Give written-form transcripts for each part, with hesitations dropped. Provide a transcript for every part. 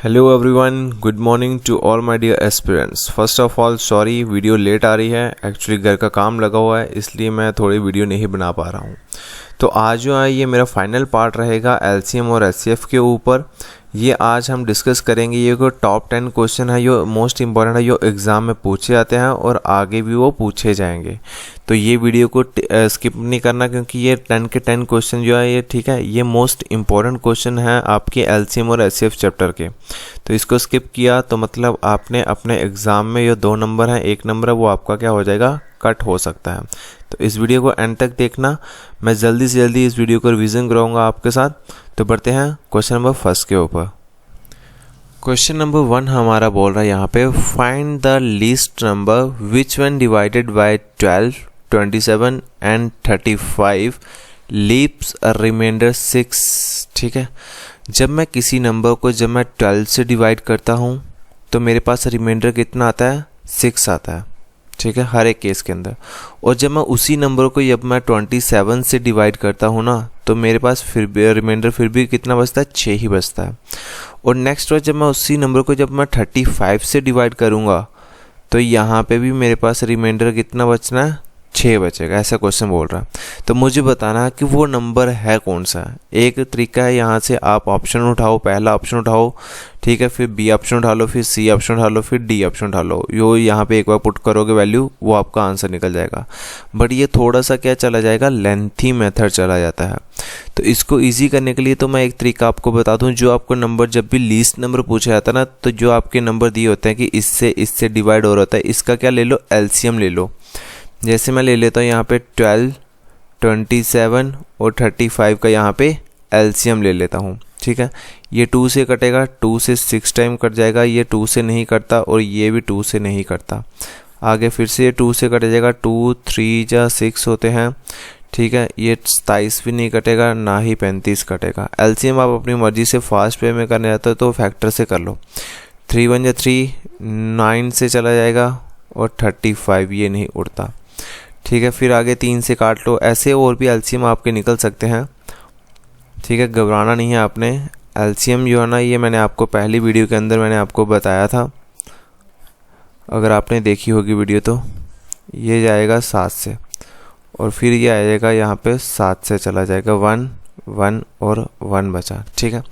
Hello everyone, good morning to all my dear aspirants. First of all sorry video late आ रही है। Actually घर का काम लगा हुआ है इसलिए मैं थोड़ी वीडियो नहीं बना पा रहा हूँ। तो आज जो है ये मेरा फाइनल पार्ट रहेगा एलसीएम और एचसीएफ के ऊपर। ये आज हम डिस्कस करेंगे। ये कोई टॉप 10 क्वेश्चन है, जो मोस्ट इंपॉर्टेंट है, जो एग्ज़ाम में पूछे जाते हैं और आगे भी वो पूछे जाएंगे। तो ये वीडियो को स्किप नहीं करना, क्योंकि ये 10 के 10 क्वेश्चन जो है ये ठीक है, ये मोस्ट इंपॉर्टेंट क्वेश्चन है आपके एलसीएम और एचसीएफ चैप्टर के। तो इसको स्किप किया तो मतलब आपने अपने एग्ज़ाम में जो 2 नंबर हैं, 1 नंबर है, वो आपका क्या हो जाएगा, कट हो सकता है। तो इस वीडियो को एंड तक देखना। मैं जल्दी से जल्दी इस वीडियो को रिवीजन कराऊंगा आपके साथ। तो बढ़ते हैं क्वेश्चन नंबर 1 के ऊपर। क्वेश्चन नंबर 1 हमारा बोल रहा है यहाँ पे, find the least number which when divided by 12, 27 and 35 leaves a remainder 6। ठीक है, जब मैं किसी नंबर को 12 से डिवाइड करता हूँ तो मेरे पास रिमाइंडर कितना आता है, 6 आता है। ठीक है, हर एक केस के अंदर। और जब मैं उसी नंबर को जब मैं 27 से डिवाइड करता हूँ ना, तो मेरे पास फिर भी रिमाइंडर फिर भी कितना बचता है, 6 ही बचता है। और नेक्स्ट बार जब मैं उसी नंबर को जब मैं 35 से डिवाइड करूँगा तो यहाँ पे भी मेरे पास रिमाइंडर कितना बचना है, 6 बचेगा। ऐसा क्वेश्चन बोल रहा है। तो मुझे बताना है कि वो नंबर है कौन सा। एक तरीका है, यहाँ से आप ऑप्शन उठाओ, पहला ऑप्शन उठाओ, ठीक है, फिर बी ऑप्शन उठा लो, फिर सी ऑप्शन उठा लो, फिर डी ऑप्शन उठा लो। यो यहाँ पे एक बार पुट करोगे वैल्यू, वो आपका आंसर निकल जाएगा। बट ये थोड़ा सा क्या चला जाएगा, लेंथी मेथड चला जाता है। तो इसको ईजी करने के लिए तो मैं एक तरीका आपको बता दूं। जो आपको नंबर जब भी लीस्ट नंबर पूछा जाता है ना, तो जो आपके नंबर दिए होते हैं कि इससे डिवाइड हो रहा होता है, इसका क्या ले लो, एलसीएम ले लो। जैसे मैं ले लेता हूँ यहाँ पे 12, 27 और 35 का यहाँ पे एलसीएम ले लेता हूँ। ठीक है, ये 2 से कटेगा, 2 से 6 टाइम कट जाएगा, ये 2 से नहीं कटता और ये भी 2 से नहीं कटता। आगे फिर से ये 2 से कट जाएगा, 2 3 जा 6 होते हैं। ठीक है, ये 27 भी नहीं कटेगा, ना ही 35 कटेगा। एलसीएम आप अपनी मर्जी से फास्ट वे में करने जाते हो तो फैक्टर से कर लो। 3 1 जा 3, 9 से चला जाएगा और 35 ये नहीं उड़ता। ठीक है, फिर आगे 3 से काट लो। ऐसे और भी एलसीएम आपके निकल सकते हैं। ठीक है, घबराना नहीं है आपने। एलसीएम जो है ना, ये मैंने आपको पहली वीडियो के अंदर मैंने आपको बताया था, अगर आपने देखी होगी वीडियो तो। ये जाएगा 7 से और फिर ये आ जाएगा यहाँ पे 7 से चला जाएगा, 1 1 और 1 बचा। ठीक है,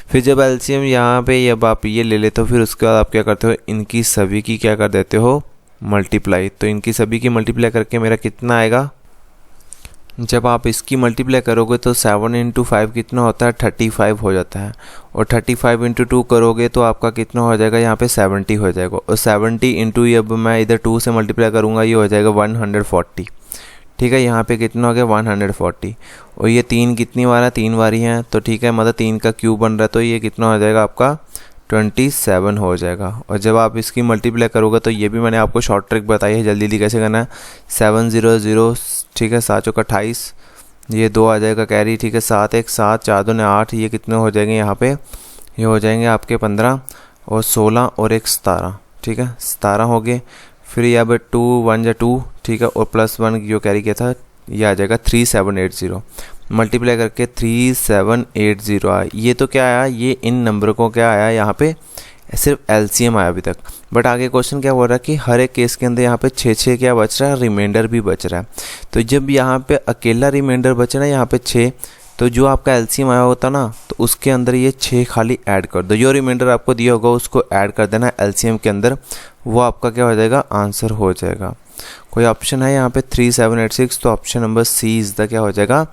फिर जब एलसीएम यहाँ पे जब आप ये ले लेते हो, फिर उसके बाद आप क्या करते हो, इनकी सभी की क्या कर देते हो, मल्टीप्लाई। तो इनकी सभी की मल्टीप्लाई करके मेरा कितना आएगा, जब आप इसकी मल्टीप्लाई करोगे तो 7 × 5 कितना होता है, 35 हो जाता है। और 35 × 2 करोगे तो आपका कितना हो जाएगा, यहाँ पे 70 हो जाएगा। और 70 इंटू जब मैं इधर 2 से मल्टीप्लाई करूँगा, ये हो जाएगा 140। ठीक है, यहाँ पे कितना हो गया, 140। और ये 3 कितनी बार है, 3 बार ही हैं। तो ठीक है, मतलब 3 का क्यूब बन रहा है, तो ये कितना हो जाएगा आपका, 27 हो जाएगा। और जब आप इसकी मल्टीप्लाई करोगे तो ये भी मैंने आपको शॉर्ट ट्रिक बताई है, जल्दी कैसे करना है। 7 0 0, ठीक है, 7 चौका 28, ये 2 आ जाएगा कैरी। ठीक है, 7 1 7, 4 2 8, ये कितने हो जाएंगे यहाँ पे, ये हो जाएंगे आपके 15 और 16 और 1 17। ठीक है, 17 हो गए। फिर यहाँ पे 2 1 जा 2, ठीक है, और +1 जो कैरी किया था, ये आ जाएगा 3780। मल्टीप्लाई करके 3780 आया। ये तो क्या आया, ये इन नंबर को क्या आया, यहाँ पे सिर्फ एलसीएम आया अभी तक। बट आगे क्वेश्चन क्या बोल रहा है कि हर एक केस के अंदर यहाँ पे 6 क्या बच रहा है, रिमाइंडर भी बच रहा है। तो जब यहाँ पे अकेला रिमाइंडर बचे ना, यहाँ पे 6, तो जो आपका एलसीएम आया होता ना, तो उसके अंदर ये 6 खाली ऐड कर दो। जो रिमाइंडर आपको दिया होगा उसको ऐड कर देना एलसीएम के अंदर, वो आपका क्या हो जाएगा, आंसर हो जाएगा। कोई ऑप्शन है यहाँ पे 3786, तो option number C is the क्या हो जाएगा,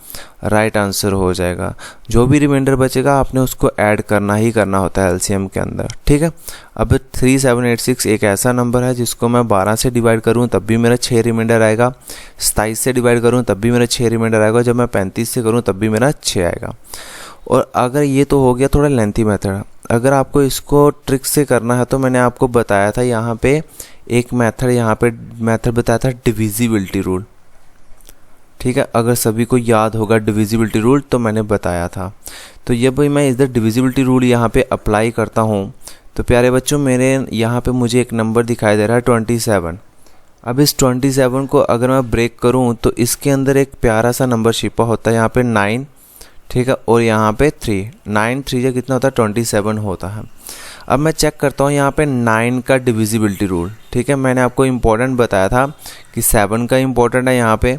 राइट आंसर हो जाएगा। जो भी रिमाइंडर बचेगा आपने उसको ऐड करना ही करना होता है एलसीएम के अंदर। ठीक है, अब 3786 एक ऐसा नंबर है जिसको मैं 12 से डिवाइड करूँ तब भी मेरा 6 रिमाइंडर आएगा, 27 से डिवाइड करूँ तब भी मेरा 6 रिमाइंडर आएगा, जब मैं 35 से करूँ तब भी मेरा 6 आएगा। और अगर ये तो हो गया थोड़ा लेंथी मेथड। अगर आपको इसको ट्रिक से करना है तो मैंने आपको बताया था यहाँ पे एक मेथड, यहाँ पे मेथड बताया था डिविजिबिलिटी रूल। ठीक है, अगर सभी को याद होगा डिविजिबिलिटी रूल तो मैंने बताया था। तो ये भाई मैं इधर डिविजिबिलिटी रूल यहाँ पे अप्लाई करता हूँ तो प्यारे बच्चों, मेरे यहाँ पे मुझे एक नंबर दिखाई दे रहा है 27। अब इस 27 को अगर मैं ब्रेक करूँ तो इसके अंदर एक प्यारा सा नंबर छिपा होता है, यहाँ पे 9। ठीक है, और यहाँ पे 3, 9 3 कितना होता है, 27 होता है। अब मैं चेक करता हूँ यहाँ पे 9 का डिविजिबिलिटी रूल। ठीक है, मैंने आपको इम्पोर्टेंट बताया था कि 7 का इम्पोर्टेंट है, यहाँ पे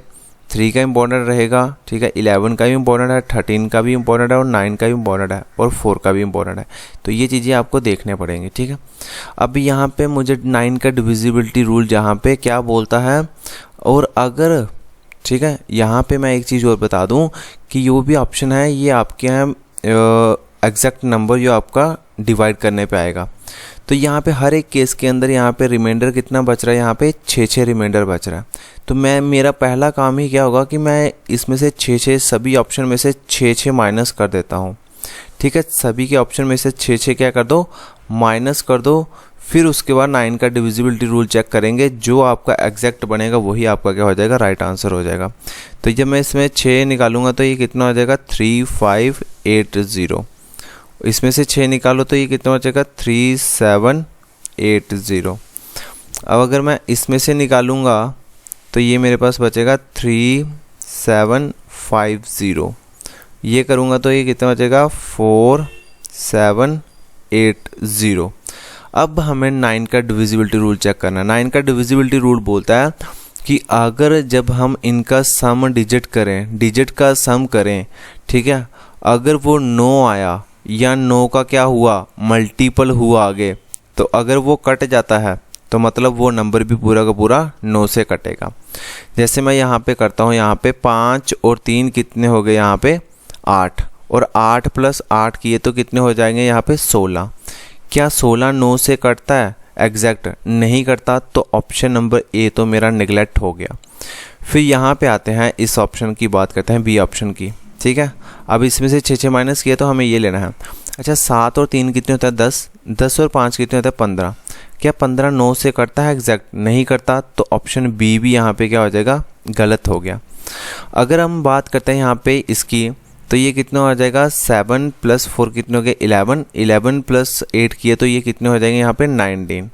3 का इम्पोर्टेंट रहेगा। ठीक है, 11 का भी इम्पोर्टेंट है, 13 का भी इम्पोर्टेंट है और 9 का भी इम्पोर्टेंट है और 4 का भी इम्पोर्टेंट है। तो ये चीज़ें आपको देखने पड़ेंगी। ठीक है, अब यहाँ पे मुझे 9 का डिविजिबिलिटी रूल जहाँ पे क्या बोलता है, और अगर ठीक है यहाँ पे मैं एक चीज़ और बता दूँ कि जो भी ऑप्शन है ये आपके यहाँ एग्जैक्ट नंबर जो आपका डिवाइड करने पे आएगा। तो यहाँ पे हर एक केस के अंदर यहाँ पे रिमाइंडर कितना बच रहा है, यहाँ पे 6 रिमाइंडर बच रहा है। तो मेरा पहला काम ही क्या होगा कि मैं इसमें से 6 सभी ऑप्शन में से 6 माइनस कर देता हूँ। ठीक है, सभी के ऑप्शन में से 6 क्या कर दो, माइनस कर दो। फिर उसके बाद 9 का डिविजिबिलिटी रूल चेक करेंगे, जो आपका एग्जैक्ट बनेगा वही आपका क्या हो जाएगा, राइट आंसर हो जाएगा। तो जब मैं इसमें 6 निकालूंगा तो ये कितना हो जाएगा, 3580। इसमें से 6 निकालो तो ये कितना बचेगा, 3780। अब अगर मैं इसमें से निकालूंगा तो ये मेरे पास बचेगा 3750। ये करूँगा तो ये कितना बचेगा, 4780। अब हमें 9 का डिविजिबिलिटी रूल चेक करना है। 9 का डिविजिबिलिटी रूल बोलता है कि अगर जब हम इनका सम डिजिट करें, डिजिट का सम करें, ठीक है, अगर वो 9 आया या 9 का क्या हुआ, मल्टीपल हुआ आगे, तो अगर वो कट जाता है तो मतलब वो नंबर भी पूरा का पूरा 9 से कटेगा। जैसे मैं यहाँ पे करता हूँ, यहाँ पे 5 और 3 कितने हो गए, यहाँ पे 8, और 8 + 8 किए तो कितने हो जाएंगे, यहाँ पे 16। क्या 16 9 से कटता है, एग्जैक्ट नहीं करता, तो ऑप्शन नंबर ए तो मेरा निगलेक्ट हो गया। फिर यहाँ पे आते हैं, इस ऑप्शन की बात करते हैं, बी ऑप्शन की। ठीक है, अब इसमें से 6 माइनस किया तो हमें ये लेना है। अच्छा, 7 और 3 कितने होता है, 10, 10 और 5 कितने होता है, 15। क्या 15 9 से करता है, एग्जैक्ट नहीं करता, तो ऑप्शन बी भी यहाँ पे क्या हो जाएगा, गलत हो गया। अगर हम बात करते हैं यहाँ पे इसकी, तो ये कितना हो जाएगा, 7 + 4 कितने हो गए, 11, 11 + 8 किए तो ये कितने हो जाएंगे, यहाँ पे 19।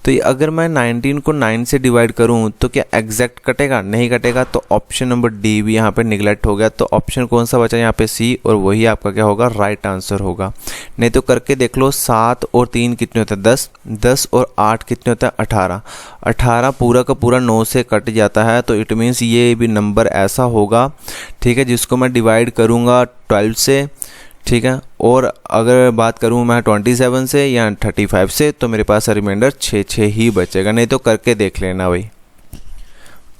तो ये अगर मैं 19 को 9 से डिवाइड करूं तो क्या एग्जैक्ट कटेगा, नहीं कटेगा, तो ऑप्शन नंबर डी भी यहाँ पे निगलेक्ट हो गया। तो ऑप्शन कौन सा बचा यहाँ पे, सी, और वही आपका क्या होगा, राइट आंसर होगा। नहीं तो करके देख लो, 7 और 3 कितने होता है, 10, 10 और 8 कितने होता है, 18, 18 पूरा का पूरा 9 से कट जाता है। तो इट मीन्स ये भी नंबर ऐसा होगा, ठीक है, जिसको मैं डिवाइड करूँगा 12 से। ठीक है, और अगर बात करूँ मैं 27 से या 35 से, तो मेरे पास रिमाइंडर 6 ही बचेगा। नहीं तो करके देख लेना भाई।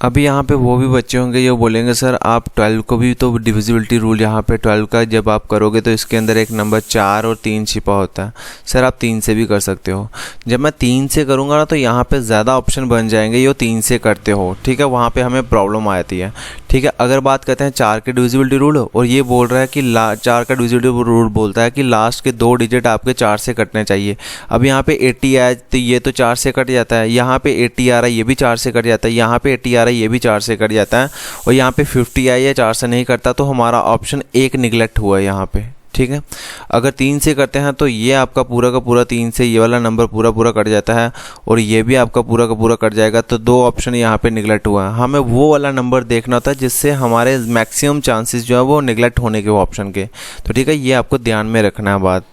अभी यहाँ पे वो भी बच्चे होंगे जो बोलेंगे सर आप 12 को भी तो डिविजिबिलिटी रूल यहाँ पे 12 का जब आप करोगे तो इसके अंदर एक नंबर 4 और 3 छिपा होता है। सर आप 3 से भी कर सकते हो। जब मैं 3 से करूँगा ना तो यहाँ पे ज़्यादा ऑप्शन बन जाएंगे जो 3 से करते हो। ठीक है, वहाँ पे हमें प्रॉब्लम आती है। ठीक है, अगर बात करते हैं 4 के डिविजिबिलिटी रूल, और ये बोल रहा है कि 4 का डिविजिबिलिटी रूल बोलता है कि लास्ट के 2 डिजिट आपके 4 से कटने चाहिए। अब यहाँ पे 80 आया तो ये तो 4 से कट जाता है, यहाँ पे 80 आ रहा है ये भी 4 से कट जाता है, यहाँ पे 80 आ रहा है ये भी 4 से कट जाता है, और यहाँ पे 50 आई है 4 से नहीं करता, तो हमारा ऑप्शन एक निगलेक्ट हुआ है यहाँ पे। ठीक है, अगर 3 से करते हैं तो ये आपका पूरा का पूरा 3 से ये वाला नंबर पूरा कट जाता है, और ये भी आपका पूरा का पूरा कट जाएगा। तो 2 ऑप्शन यहाँ पे निगलेक्ट हुआ है। हमें वो वाला नंबर देखना होता है जिससे हमारे मैक्सिमम चांसेस जो है वो निगलेक्ट होने के वो ऑप्शन के। तो ठीक है, ये आपको ध्यान में रखना है बात।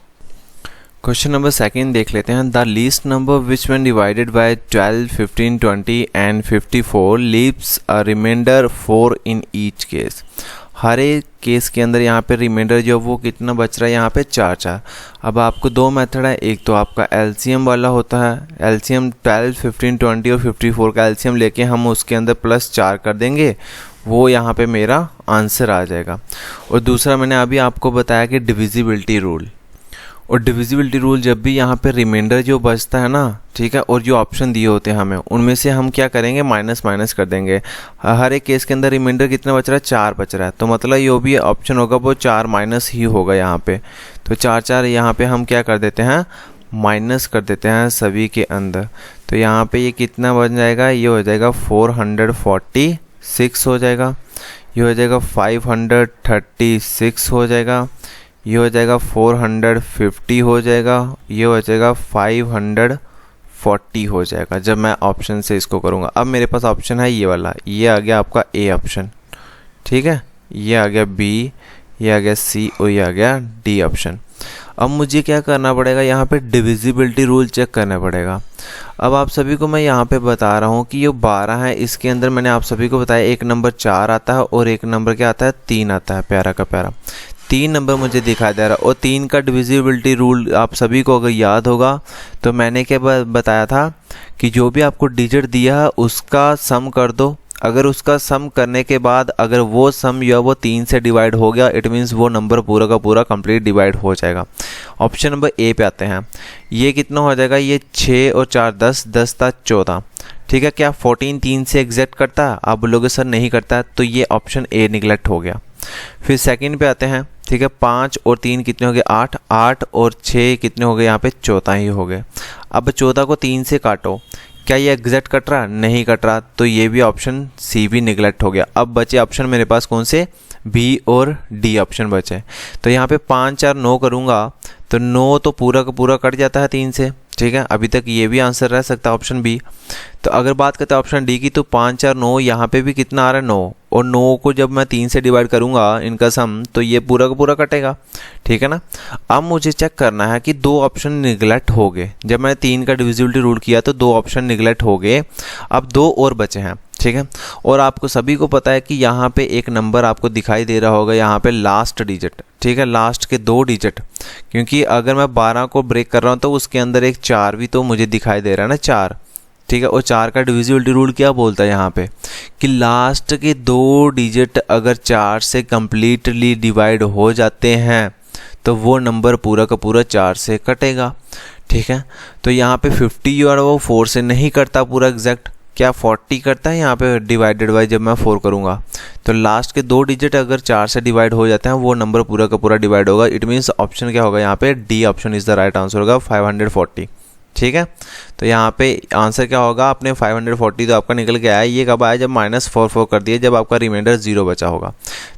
क्वेश्चन नंबर 2 देख लेते हैं। The least number which when divided by 12, 15, 20 and 54 leaves a reminder 4 in each case. हर एक केस के अंदर यहाँ पे रिमाइंडर जो वो कितना बच रहा है, यहाँ पे 4। अब आपको 2 मेथड है, एक तो आपका एलसीएम वाला होता है, एलसीएम 12, 15, 20 और 54 का एलसीएम लेके हम उसके अंदर +4 कर देंगे, वो यहाँ पे मेरा आंसर आ जाएगा। और दूसरा मैंने अभी आपको बताया कि डिविजिबिलिटी रूल, और डिविजिबिलिटी रूल जब भी यहाँ पे रिमाइंडर जो बचता है ना, ठीक है, और जो ऑप्शन दिए होते हैं हमें उनमें से हम क्या करेंगे, माइनस कर देंगे। हर एक केस के अंदर रिमाइंडर कितना बच रहा है, 4 बच रहा है, तो मतलब जो भी ऑप्शन होगा वो 4 माइनस ही होगा यहाँ पे। तो 4 यहाँ पे हम क्या कर देते हैं, माइनस कर देते हैं सभी के अंदर। तो यहाँ पे ये कितना बन जाएगा, ये हो जाएगा 446 हो जाएगा, ये हो जाएगा 536 हो जाएगा, ये हो जाएगा 450 हो जाएगा, ये हो जाएगा 540 हो जाएगा जब मैं ऑप्शन से इसको करूँगा। अब मेरे पास ऑप्शन है ये वाला, ये आ गया आपका ए ऑप्शन। ठीक है, ये आ गया बी, ये आ गया सी और ये आ गया डी ऑप्शन। अब मुझे क्या करना पड़ेगा, यहाँ पे डिविजिबिलिटी रूल चेक करना पड़ेगा। अब आप सभी को मैं यहाँ पे बता रहा हूँ कि ये 12 है, इसके अंदर मैंने आप सभी को बताया एक नंबर 4 आता है और एक नंबर क्या आता है 3 आता है, प्यारा का प्यारा 3 नंबर मुझे दिखाई दे रहा है। और 3 का डिविजिबिलिटी रूल आप सभी को अगर याद होगा तो मैंने क्या बताया था कि जो भी आपको डिजिट दिया है उसका सम कर दो, अगर उसका सम करने के बाद अगर वो सम या वो 3 से डिवाइड हो गया, इट मीन्स वो नंबर पूरा का पूरा कंप्लीट डिवाइड हो जाएगा। ऑप्शन नंबर ए पे आते हैं, ये कितना हो जाएगा, ये 6 और 4 10, 10 था 14, ठीक है। क्या 14 3 से एग्जैक्ट करता है? आप बोलोगे सर नहीं करता है, तो ये ऑप्शन ए निगलेक्ट हो गया। फिर सेकंड पे आते हैं, ठीक है। 5 और 3 कितने हो गए 8, 8 और 6 कितने हो गए, यहाँ पे 14 ही हो गए। अब 14 को 3 से काटो, क्या ये एग्जैक्ट कट रहा? नहीं कट रहा, तो ये भी ऑप्शन सी भी निगलेक्ट हो गया। अब बचे ऑप्शन मेरे पास कौन से, बी और डी ऑप्शन बचे। तो यहाँ पे 5 4 9 करूँगा तो 9 तो पूरा का पूरा कट जाता है 3 से, ठीक है। अभी तक ये भी आंसर रह सकता है ऑप्शन बी। तो अगर बात करते हैं ऑप्शन डी की, तो 5 4 9 यहाँ पे भी कितना आ रहा है 9, और 9 को जब मैं 3 से डिवाइड करूँगा इनका सम, तो ये पूरा का पूरा कटेगा, ठीक है ना। अब मुझे चेक करना है कि 2 ऑप्शन निगलेक्ट हो गए। जब मैंने 3 का डिविजिबिलिटी रूल किया तो 2 ऑप्शन निगलेक्ट हो गए, अब 2 और बचे हैं, ठीक है। और आपको सभी को पता है कि यहाँ पे एक नंबर आपको दिखाई दे रहा होगा, यहाँ पे लास्ट डिजिट, ठीक है, लास्ट के 2 डिजिट, क्योंकि अगर मैं 12 को ब्रेक कर रहा हूँ तो उसके अंदर एक 4 भी तो मुझे दिखाई दे रहा है ना, 4, ठीक है। और 4 का डिविजिबिलिटी रूल क्या बोलता है यहाँ पे कि लास्ट के 2 डिजिट अगर 4 से कंप्लीटली डिवाइड हो जाते हैं तो वो नंबर पूरा का पूरा 4 से कटेगा, ठीक है। तो यहाँ पे 50 जो है वो 4 से नहीं कटता पूरा एग्जैक्ट, क्या 40 करता है यहाँ पे डिवाइडेड बाय, जब मैं 4 करूँगा तो लास्ट के 2 डिजिट अगर 4 से डिवाइड हो जाते हैं वो नंबर पूरा का पूरा डिवाइड होगा। इट मीन्स ऑप्शन क्या होगा यहाँ पे, D option is the right answer होगा, 540, ठीक है। तो यहाँ पे आंसर क्या होगा, आपने 540 तो आपका निकल के आया, ये कब आया, जब -4 कर दिया, जब आपका रिमाइंडर 0 बचा होगा।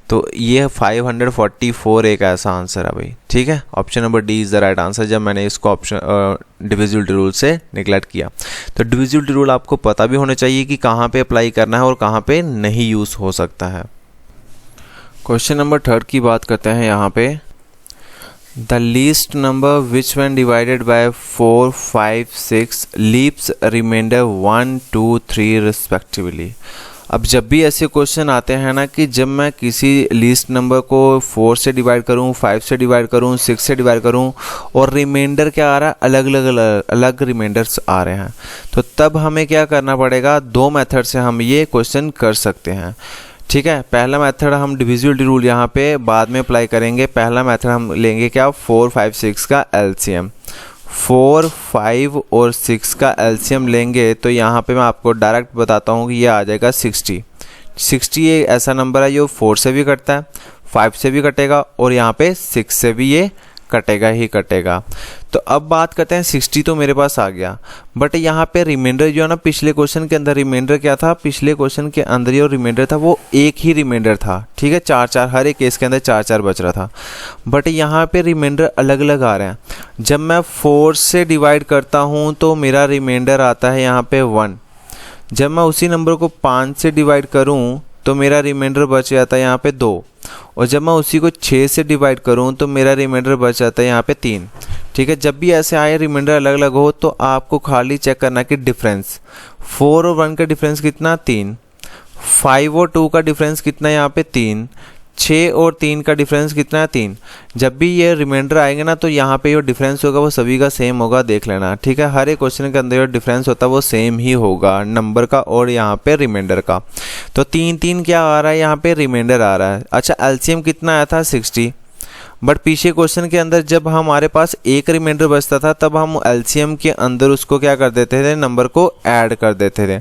तो ये 544 एक ऐसा आंसर है भाई, ठीक है। Option number D is the right answer, जब मैंने इसको ऑप्शन डिविजिबिलिटी रूल से निगलेक्ट किया। तो डिविजिबिलिटी रूल आपको पता भी होना चाहिए कि कहाँ पे अप्लाई करना है और कहाँ पे नहीं यूज़ हो सकता है। क्वेश्चन नंबर 3 की बात करते हैं यहाँ पे, the least number which when divided by 4 5 6 leaves remainder 1 2 3 respectively. अब जब भी ऐसे क्वेश्चन आते हैं ना कि जब मैं किसी लीस्ट नंबर को 4 से डिवाइड करूं, 5 से डिवाइड करूं, 6 से डिवाइड करूं और रिमाइंडर क्या आ रहा है, अलग रिमाइंडर्स आ रहे हैं, तो तब हमें क्या करना पड़ेगा, 2 मेथड से हम ये क्वेश्चन कर सकते हैं, ठीक है। पहला मेथड हम डिविजिबिलिटी रूल यहाँ पे बाद में अप्लाई करेंगे। पहला मेथड हम लेंगे क्या, 4 5 6 का एलसीएम, 4 5 और 6 का एलसीएम लेंगे तो यहाँ पे मैं आपको डायरेक्ट बताता हूँ कि ये आ जाएगा 60। 60 एक ऐसा नंबर है जो 4 से भी कटता है, 5 से भी कटेगा और यहाँ पे 6 से भी ये कटेगा ही कटेगा। तो अब बात करते हैं 60 तो मेरे पास आ गया, बट यहाँ पे रिमाइंडर जो है ना, पिछले क्वेश्चन के अंदर रिमाइंडर क्या था, पिछले क्वेश्चन के अंदर जो रिमाइंडर था वो एक ही रिमाइंडर था, ठीक है, 4 4 हर एक केस के अंदर 4 4 बच रहा था, बट यहाँ पे रिमाइंडर अलग अलग आ रहे हैं। जब मैं 4 से डिवाइड करता हूँ तो मेरा रिमाइंडर आता है यहाँ पे 1, जब मैं उसी नंबर को 5 से डिवाइड करूँ तो मेरा रिमाइंडर बच जाता है यहाँ पे 2, और जब मैं उसी को 6 से डिवाइड करूँ तो मेरा रिमाइंडर बच जाता है यहाँ पे 3, ठीक है। जब भी ऐसे आए रिमाइंडर अलग अलग हो तो आपको खाली चेक करना कि डिफरेंस 4 और 1 का डिफरेंस कितना, 3, 5 और 2 का डिफरेंस कितना यहाँ पे 3, 6 और 3 का डिफरेंस कितना है 3। जब भी ये रिमाइंडर आएंगे ना तो यहाँ पे जो डिफरेंस होगा वो सभी का सेम होगा, देख लेना, ठीक है। हर एक क्वेश्चन के अंदर जो डिफरेंस होता है वो सेम ही होगा नंबर का और यहाँ पे रिमाइंडर का। तो 3 3 क्या आ रहा है यहाँ पे, रिमाइंडर आ रहा है। अच्छा एलसीएम कितना आया था 60, बट पीछे क्वेश्चन के अंदर जब हमारे पास एक रिमाइंडर बचता था तब हम एलसीएम के अंदर उसको क्या कर देते थे, नंबर को ऐड कर देते थे,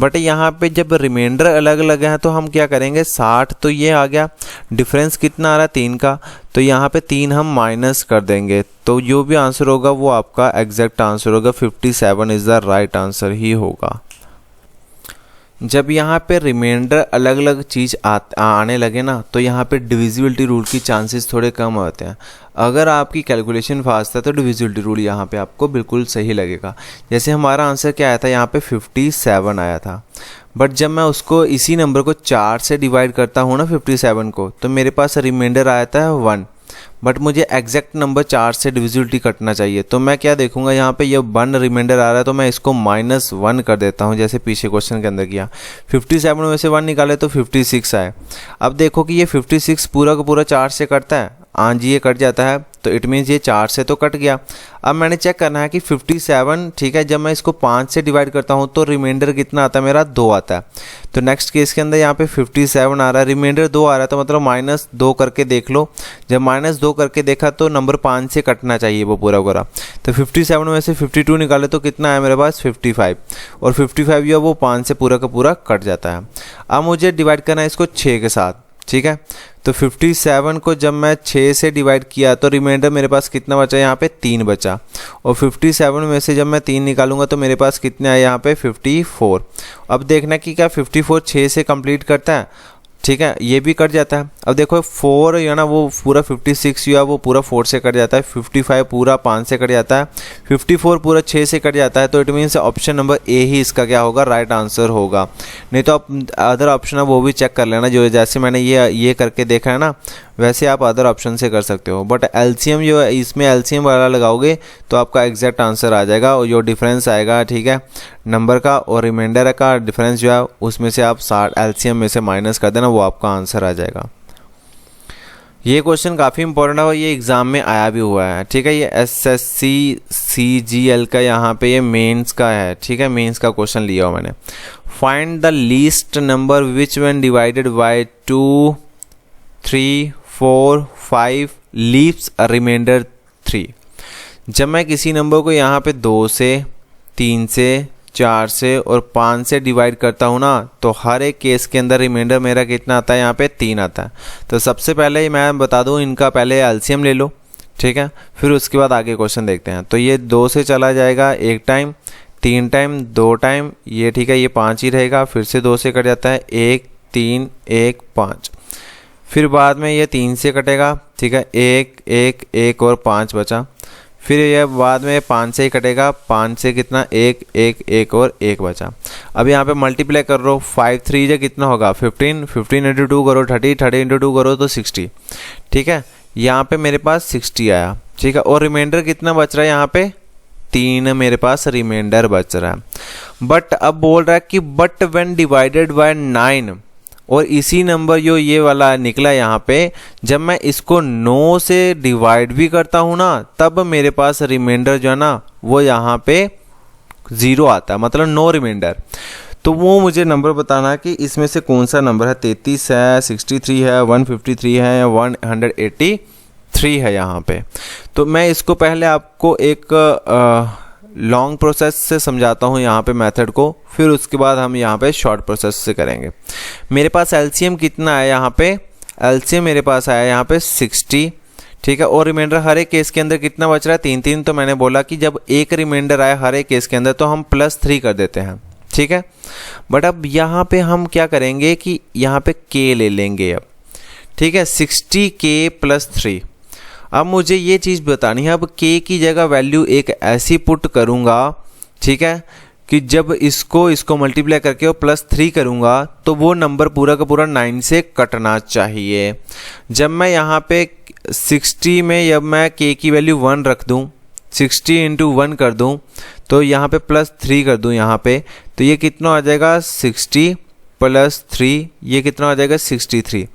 बट यहाँ पे जब रिमाइंडर अलग अलग हैं तो हम क्या करेंगे, 60 तो ये आ गया, डिफरेंस कितना आ रहा है 3 का, तो यहाँ पे 3 हम माइनस कर देंगे, तो जो भी आंसर होगा वो आपका एग्जैक्ट आंसर होगा, 57 इज़ द राइट आंसर ही होगा। जब यहाँ पे रिमाइंडर अलग अलग चीज़ आने लगे ना तो यहाँ पे डिविजिबिलिटी रूल की चांसेस थोड़े कम होते हैं। अगर आपकी कैलकुलेशन फास्ट है तो डिविजिबिलिटी रूल यहाँ पे आपको बिल्कुल सही लगेगा। जैसे हमारा आंसर क्या आया था, यहाँ पे 57 आया था, बट जब मैं उसको इसी नंबर को 4 से डिवाइड करता हूँ ना 57 को, तो मेरे पास रिमाइंडर आया था 1, बट मुझे एग्जैक्ट नंबर 4 से डिविजिबिलिटी कटना चाहिए। तो मैं क्या देखूंगा, यहाँ पे ये 1 रिमाइंडर आ रहा है तो मैं इसको -1 कर देता हूँ, जैसे पीछे क्वेश्चन के अंदर किया। 57 में से 1 निकाले तो 56 आए। अब देखो कि ये 56 पूरा का पूरा 4 से कटता है, हाँ जी ये कट जाता है, तो इट मीन्स ये 4 से तो कट गया। अब मैंने चेक करना है कि 57, ठीक है, जब मैं इसको 5 से डिवाइड करता हूँ तो रिमाइंडर कितना आता है मेरा, 2 आता है। तो नेक्स्ट केस के अंदर यहाँ पे 57 आ रहा है, रिमाइंडर 2 आ रहा है, तो मतलब -2 करके देख लो। जब -2 करके देखा तो नंबर 5 से कटना चाहिए वो पूरा पूरा। तो 57 में से 52 निकाले तो कितना है मेरे पास, 55, और 55 जो है वो 5 से पूरा का पूरा कट जाता है। अब मुझे डिवाइड करना है इसको 6 के साथ, ठीक है। तो 57 को जब मैं 6 से डिवाइड किया तो रिमाइंडर मेरे पास कितना बचा, यहाँ पे 3 बचा, और 57 में से जब मैं 3 निकालूंगा तो मेरे पास कितने आए, यहाँ पे 54। अब देखना कि क्या 54 6 से कंप्लीट करता है, ठीक है, ये भी कट जाता है। अब देखो 4 या ना वो पूरा 56 या वो पूरा 4 से कट जाता है, 55 पूरा 5 से कट जाता है, 54 पूरा 6 से कट जाता है। तो it means option number A ही इसका क्या होगा, राइट आंसर होगा। नहीं तो आप अदर ऑप्शन है वो भी चेक कर लेना, जो जैसे मैंने ये करके देखा है ना, वैसे आप अदर ऑप्शन से कर सकते हो। बट एलसीएम जो है, इसमें एलसीएम वाला लगाओगे तो आपका एग्जैक्ट आंसर आ जाएगा, और जो डिफरेंस आएगा, ठीक है, नंबर का और रिमाइंडर का डिफरेंस जो है उसमें से आप 60 एलसीएम में से माइनस कर देना, वो आपका आंसर आ जाएगा। ये क्वेश्चन काफ़ी इंपॉर्टेंट है और ये एग्ज़ाम में आया भी हुआ है, ठीक है। ये एसएससी सीजीएल का यहाँ पे ये मेंस का है, ठीक है, मेंस का क्वेश्चन लिया हुआ मैंने। Find the least number which when divided by 2, 3, 4, 5 leaves a remainder 3। जब मैं किसी नंबर को यहाँ पे 2 से, 3 से, 4 से और 5 से डिवाइड करता हूँ ना, तो हर एक केस के अंदर रिमाइंडर मेरा कितना आता है, यहाँ पे 3 आता है। तो सबसे पहले मैं बता दूँ, इनका पहले एलसीएम ले लो, ठीक है, फिर उसके बाद आगे क्वेश्चन देखते हैं। तो ये 2 से चला जाएगा 1 टाइम, 3 टाइम, 2 टाइम, ये ठीक है, ये 5 ही रहेगा, फिर से 2 से कट जाता है, 1, 3, 1, 5, फिर बाद में ये 3 से कटेगा, ठीक है, 1, 1, 1 और 5 बचा, फिर ये बाद में 5 से ही कटेगा, 5 से कितना, 1, 1, 1 और 1 बचा। अब यहाँ पे मल्टीप्लाई कर लो, 5 3 से कितना होगा, 15, 15 × 2 करो 30, 30 × 2 करो तो 60, ठीक है, यहाँ पे मेरे पास 60 आया, ठीक है। और रिमाइंडर कितना बच रहा है, यहाँ पे 3 मेरे पास रिमाइंडर बच रहा है। बट अब बोल रहा है कि बट व्हेन डिवाइडेड बाय 9, और इसी नंबर जो ये वाला निकला यहाँ पे, जब मैं इसको 9 से डिवाइड भी करता हूँ ना, तब मेरे पास रिमाइंडर जो है ना वो यहाँ पे 0 आता है, मतलब नो रिमाइंडर। तो वो मुझे नंबर बताना है कि इसमें से कौन सा नंबर है, 33 है, 63 है, 153 है या 183 है यहाँ पे। तो मैं इसको पहले आपको एक लॉन्ग प्रोसेस से समझाता हूँ यहाँ पे मेथड को, फिर उसके बाद हम यहाँ पे शॉर्ट प्रोसेस से करेंगे। मेरे पास एलसीएम कितना है, यहाँ पे एलसीएम मेरे पास आया यहाँ पे 60, ठीक है, और रिमाइंडर हर एक केस के अंदर कितना बच रहा है, 3 3। तो मैंने बोला कि जब एक रिमाइंडर आए हर एक केस के अंदर तो हम +3 कर देते हैं, ठीक है। बट अब यहाँ पे हम क्या करेंगे कि यहाँ पे k ले लेंगे अब, ठीक है, 60k + 3। अब मुझे ये चीज़ बतानी है, अब k की जगह वैल्यू एक ऐसी पुट करूँगा, ठीक है, कि जब इसको मल्टीप्लाई करके और +3 करूँगा तो वो नंबर पूरा का पूरा 9 से कटना चाहिए। जब मैं यहाँ पे 60 में जब मैं k की वैल्यू 1 रख दूँ, 60 × 1 कर दूँ, तो यहाँ पे +3 कर दूँ यहाँ पे, तो ये कितना आ जाएगा, 60 + 3, ये कितना आ जाएगा, 63।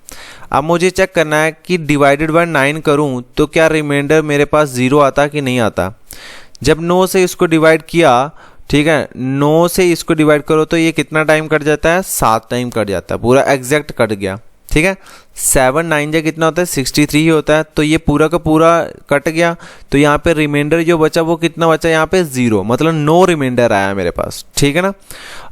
अब मुझे चेक करना है कि डिवाइडेड बाय 9 करूं तो क्या रिमाइंडर मेरे पास 0 आता कि नहीं आता। जब 9 से इसको डिवाइड किया, ठीक है, 9 से इसको डिवाइड करो तो ये कितना टाइम कट जाता है, 7 टाइम कट जाता है, पूरा एग्जैक्ट कट गया, ठीक है। 7 9 जा कितना होता है, 63 ही होता है, तो ये पूरा का पूरा कट गया। तो यहाँ पे रिमाइंडर जो बचा वो कितना बचा, यहाँ पे 0, मतलब नो रिमाइंडर आया मेरे पास, ठीक है ना।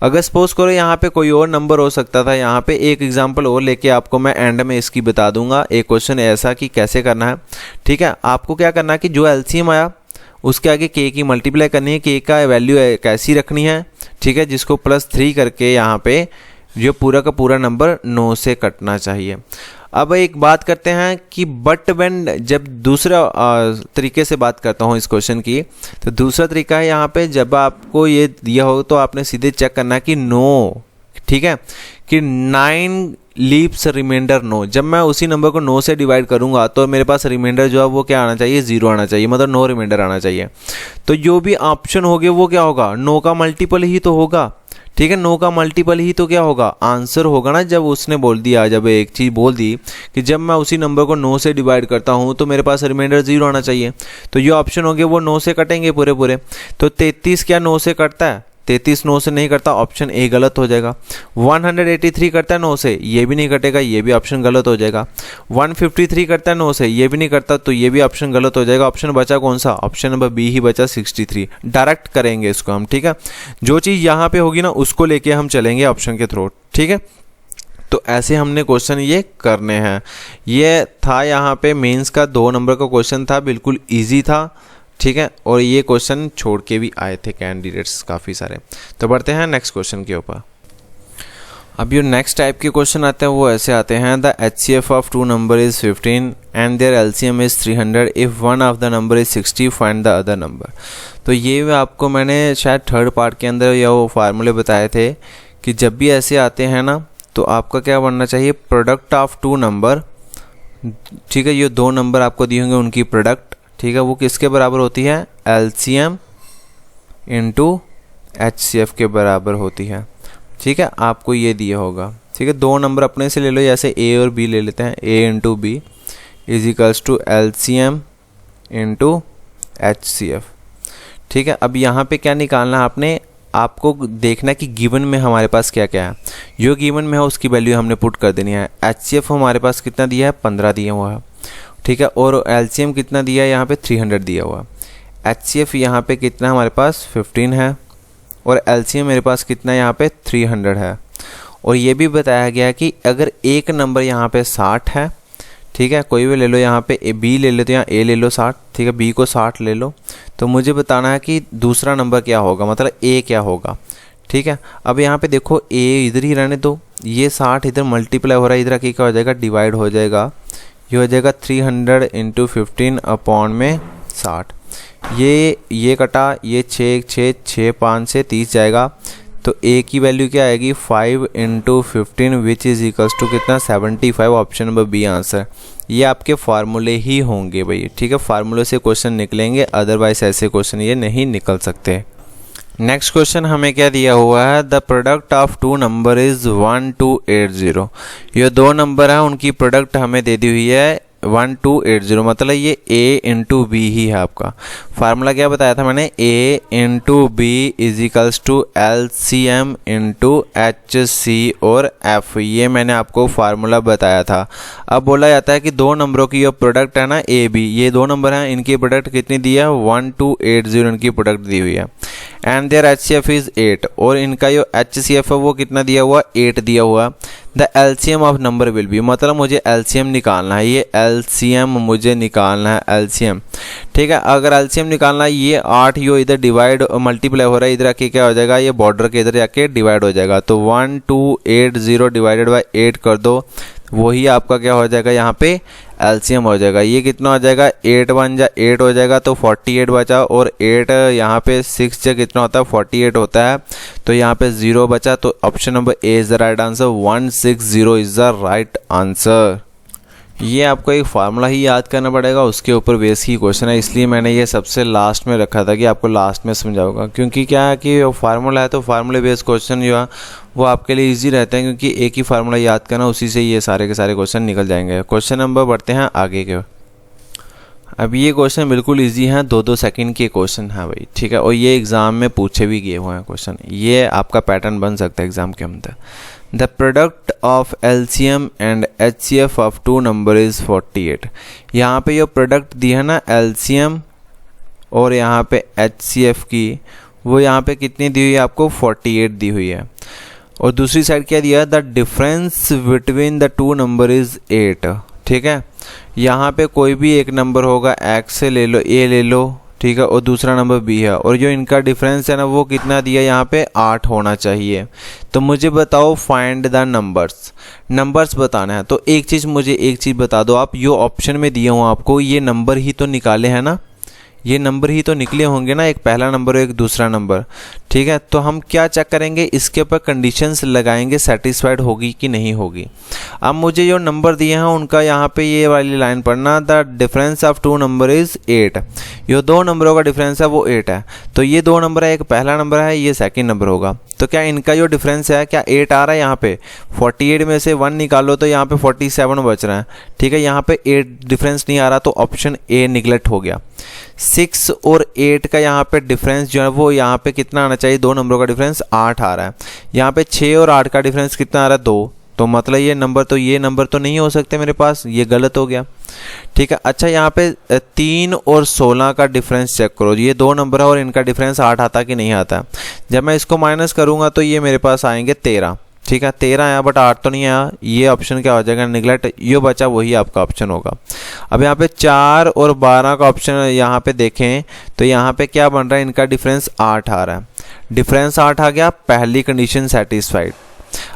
अगर सपोज करो यहाँ पे कोई और नंबर हो सकता था, यहाँ पे एक एग्जांपल और लेके आपको मैं एंड में इसकी बता दूंगा, एक क्वेश्चन ऐसा कि कैसे करना है, ठीक है। आपको क्या करना है कि जो एलसीएम आया उसके आगे k की मल्टीप्लाई करनी है, k का वैल्यू कैसी रखनी है, ठीक है, जिसको +3 करके यहाँ पे जो पूरा का पूरा नंबर 9 से कटना चाहिए। अब एक बात करते हैं कि बट व्हेन, जब दूसरा तरीके से बात करता हूँ इस क्वेश्चन की, तो दूसरा तरीका है यहाँ पे, जब आपको ये दिया हो तो आपने सीधे चेक करना है कि 9, ठीक है, कि 9 लीव्स रिमाइंडर नो, जब मैं उसी नंबर को 9 से डिवाइड करूंगा तो मेरे पास रिमाइंडर जो है वो क्या आना चाहिए, 0 आना चाहिए, मतलब नो रिमाइंडर आना चाहिए। तो जो भी ऑप्शन होगे वो क्या होगा, 9 का मल्टीपल ही तो होगा, ठीक है, 9 का मल्टीपल ही तो क्या होगा, आंसर होगा ना। जब उसने बोल दिया, जब एक चीज़ बोल दी कि जब मैं उसी नंबर को 9 से डिवाइड करता हूँ तो मेरे पास रिमाइंडर 0 आना चाहिए, तो ये ऑप्शन होंगे वो 9 से कटेंगे पूरे पूरे। तो 33 क्या 9 से कटता है, 33 9 से नहीं करता, ऑप्शन ए गलत हो जाएगा। 183 करता है 9 से, ये भी नहीं कटेगा, ये भी ऑप्शन गलत हो जाएगा। 153 करता है 9 से, ये भी नहीं करता, तो ये भी ऑप्शन गलत हो जाएगा। ऑप्शन बचा कौन सा, ऑप्शन नंबर बी ही बचा, 63। डायरेक्ट करेंगे इसको हम, ठीक है, जो चीज़ यहाँ पे होगी ना उसको लेके हम चलेंगे ऑप्शन के थ्रू, ठीक है। तो ऐसे हमने क्वेश्चन ये करने हैं। ये था यहाँ पे मेंस का 2 नंबर का क्वेश्चन था, बिल्कुल ईजी था, ठीक है, और ये क्वेश्चन छोड़ के भी आए थे कैंडिडेट्स काफ़ी सारे। तो बढ़ते हैं नेक्स्ट क्वेश्चन के ऊपर। अब जो नेक्स्ट टाइप के क्वेश्चन आते हैं वो ऐसे आते हैं, the HCF of 2 number is 15 and their LCM is 300 if one of the number is 60 find the other number. तो ये आपको मैंने शायद थर्ड पार्ट के अंदर या वो फार्मूले बताए थे कि जब भी ऐसे आते हैं ना तो आपका क्या बनना चाहिए, प्रोडक्ट ऑफ 2 नंबर, ठीक है, ये 2 नंबर आपको दिए होंगे उनकी प्रोडक्ट, ठीक है, वो किसके बराबर होती है, LCM इंटू HCF के बराबर होती है, ठीक है, आपको ये दिया होगा, ठीक है। 2 नंबर अपने से ले लो, जैसे A और B ले लेते हैं, A into B is equals to LCM into HCF, ठीक है। अब यहाँ पे क्या निकालना है आपने, आपको देखना है कि गिवन में हमारे पास क्या क्या है, जो गिवन में है उसकी वैल्यू हमने पुट कर देनी है। HCF हमारे पास कितना दिया है, 15 दिया हुआ है, ठीक है, और LCM कितना दिया है यहाँ पे, 300 दिया हुआ। HCF यहाँ पे कितना हमारे पास 15 है, और LCM मेरे पास कितना यहाँ पे 300 है। और ये भी बताया गया कि अगर एक नंबर यहाँ पे 60 है, ठीक है, कोई भी ले लो, यहाँ पे B ले लो तो यहाँ A ले लो 60, ठीक है, B को 60 ले लो, तो मुझे बताना है कि दूसरा नंबर क्या होगा, मतलब A क्या होगा, ठीक है। अब यहाँ पे देखो A इधर ही रहने दो, ये 60 इधर मल्टीप्लाई हो रहा है, इधर आके क्या हो जाएगा, डिवाइड हो जाएगा, ये हो जाएगा 300 इंटू 15 अपॉन में 60, ये कटा, ये 6 5 से 30 जाएगा, तो A की वैल्यू क्या आएगी, 5 into 15 which is equals to कितना, 75। Option number B answer. ये आपके फार्मूले ही होंगे भाई, ठीक है, फार्मूले से क्वेश्चन निकलेंगे, अदरवाइज ऐसे क्वेश्चन ये नहीं निकल सकते। नेक्स्ट क्वेश्चन हमें क्या दिया हुआ है, the product of 2 number is 1280। ये 2 नंबर है, उनकी प्रोडक्ट हमें दे दी हुई है 1280, मतलब ये A इंटू बी ही है। आपका फार्मूला क्या बताया था मैंने, A into B is equals to LCM into HC और F, ये मैंने आपको फार्मूला बताया था। अब बोला जाता है कि 2 नंबरों की जो प्रोडक्ट है ना AB, ये 2 नंबर हैं, इनकी प्रोडक्ट कितनी दी है, 1280 इनकी प्रोडक्ट दी हुई है, एंड देयर HCF इज 8, और इनका जो HCF है वो कितना दिया हुआ, 8 दिया हुआ। The LCM of number will be, मतलब मुझे LCM निकालना है, ये LCM मुझे निकालना है, LCM, ठीक है। अगर LCM निकालना है, ये 8 यो इधर डिवाइड मल्टीप्लाई हो रहा है, इधर आके क्या हो जाएगा, ये बॉर्डर के इधर जाके डिवाइड हो जाएगा, तो 1280 डिवाइडेड बाई 8 कर दो, वही आपका क्या हो जाएगा, यहाँ पे LCM हो जाएगा। ये कितना हो जाएगा, 8 1 जा 8 हो जाएगा, तो 48 बचा, और 8 यहाँ पे 6 से कितना होता है, 48 होता है, तो यहाँ पे 0 बचा, तो option number A is the right answer, 160 is the right answer. ये आपको एक फार्मूला ही याद करना पड़ेगा, उसके ऊपर बेस की क्वेश्चन है, इसलिए मैंने ये सबसे लास्ट में रखा था कि आपको लास्ट में समझाऊंगा, क्योंकि क्या है कि फार्मूला है तो फार्मूले बेस्ड क्वेश्चन जो है वो आपके लिए इजी रहते हैं, क्योंकि एक ही फार्मूला याद करना, उसी से ये सारे के सारे क्वेश्चन निकल जाएंगे। क्वेश्चन नंबर बढ़ते हैं आगे के। अब ये क्वेश्चन बिल्कुल इजी हैं, 2-2 सेकंड के क्वेश्चन हैं भाई, ठीक है, और ये एग्ज़ाम में पूछे भी गए हुए हैं क्वेश्चन, ये आपका पैटर्न बन सकता है एग्ज़ाम के अंदर। The product of LCM and HCF of 2 number is 48। यहाँ पे जो प्रोडक्ट दी है ना LCM और यहाँ पे HCF की, वो यहाँ पे कितनी दी हुई है आपको, 48 दी हुई है, और दूसरी साइड क्या दिया है, the difference between the 2 number is 8, ठीक है। यहाँ पे कोई भी एक नंबर होगा, X से ले लो, A ले लो, ठीक है, और दूसरा नंबर B है, और जो इनका डिफरेंस है ना वो कितना दिया, यहाँ पे 8 होना चाहिए। तो मुझे बताओ फाइंड द नंबर्स बताना है। तो एक चीज़ मुझे एक चीज़ बता दो आप, यो ऑप्शन में दिया हूँ आपको, ये नंबर ही तो निकाले हैं ना, ये नंबर ही तो निकले होंगे ना, एक पहला नंबर और एक दूसरा नंबर, ठीक है। तो हम क्या चेक करेंगे, इसके ऊपर कंडीशंस लगाएंगे सेटिस्फाइड होगी कि नहीं होगी। अब मुझे जो नंबर दिए हैं उनका यहाँ पे ये वाली लाइन पढ़ना, the difference of two number is 8। ये दो नंबरों का डिफरेंस है वो 8 है। तो ये दो नंबर है, एक पहला नंबर है, ये सेकंड नंबर होगा। तो क्या इनका जो डिफरेंस है क्या 8 आ रहा है यहाँ पे, 48 में से 1 निकालो तो यहाँ पे 47 बच रहा है, ठीक है। यहाँ पे 8 डिफरेंस नहीं आ रहा तो ऑप्शन ए निगलेक्ट हो गया। 6 और 8 का यहाँ पे डिफरेंस जो है वो यहाँ पे कितना आना चाहिए, दो नंबरों का डिफरेंस 8 आ रहा है। यहाँ पे 6 और 8 का डिफरेंस कितना आ रहा है, 2। तो मतलब ये नंबर तो नहीं हो सकते मेरे पास, ये गलत हो गया, ठीक है। अच्छा यहाँ पे 3 और 16 का डिफरेंस चेक करो, ये दो नंबर है और इनका डिफरेंस 8 आता कि नहीं आता। जब मैं इसको माइनस करूँगा तो ये मेरे पास आएंगे 13, ठीक है। 13 आया बट 8 तो नहीं आया, ये ऑप्शन क्या हो जाएगा, निगलेक्ट। ये बचा वही आपका ऑप्शन होगा। अब यहाँ पे 4 और 12 का ऑप्शन यहाँ पे देखें तो यहाँ पे क्या बन रहा है, इनका डिफरेंस 8 आ रहा है। डिफरेंस 8 आ गया, पहली कंडीशन सेटिस्फाइड।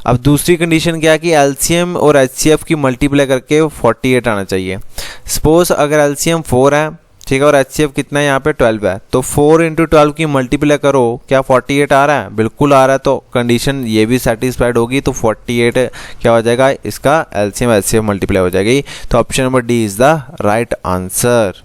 अब दूसरी कंडीशन क्या है कि एलसीएम और एचसीएफ की मल्टीप्लाई करके 48 आना चाहिए। सपोज अगर एलसीएम 4 है, ठीक है, और एचसीएफ कितना है यहाँ पे 12 है, तो 4 × 12 की मल्टीप्लाई करो, क्या 48 आ रहा है, बिल्कुल आ रहा है। तो कंडीशन ये भी सेटिस्फाइड होगी, तो 48 क्या हो जाएगा, इसका एलसीएम एचसीएफ मल्टीप्लाई हो जाएगी। तो option number D is the right answer.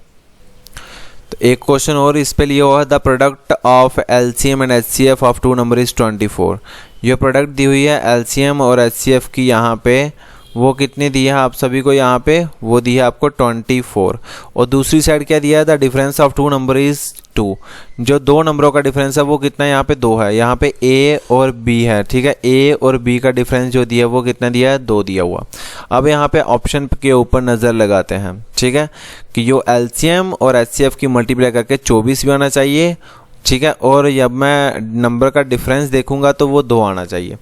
तो एक क्वेश्चन और इस पे लिया हुआ है, the product of LCM and HCF of two number is 24। ये प्रोडक्ट दी हुई है एलसीएम और एचसीएफ की, यहाँ पे वो कितनी दी है आप सभी को, यहाँ पे वो दी है आपको 24। और दूसरी साइड क्या दिया है, the difference of two number is 2। जो दो नंबरों का डिफरेंस है वो कितना है, यहाँ पे 2 है। यहाँ पे ए और बी है, ठीक है। ए और बी का डिफरेंस जो दिया है वो कितना दिया है, 2 दिया हुआ। अब यहाँ पे ऑप्शन के ऊपर नज़र लगाते हैं, ठीक है, कि जो एलसीएम और एचसीएफ की मल्टीप्लाई करके 24 भी आना चाहिए, ठीक है। और जब मैं नंबर का डिफरेंस देखूंगा तो वो 2 आना चाहिए।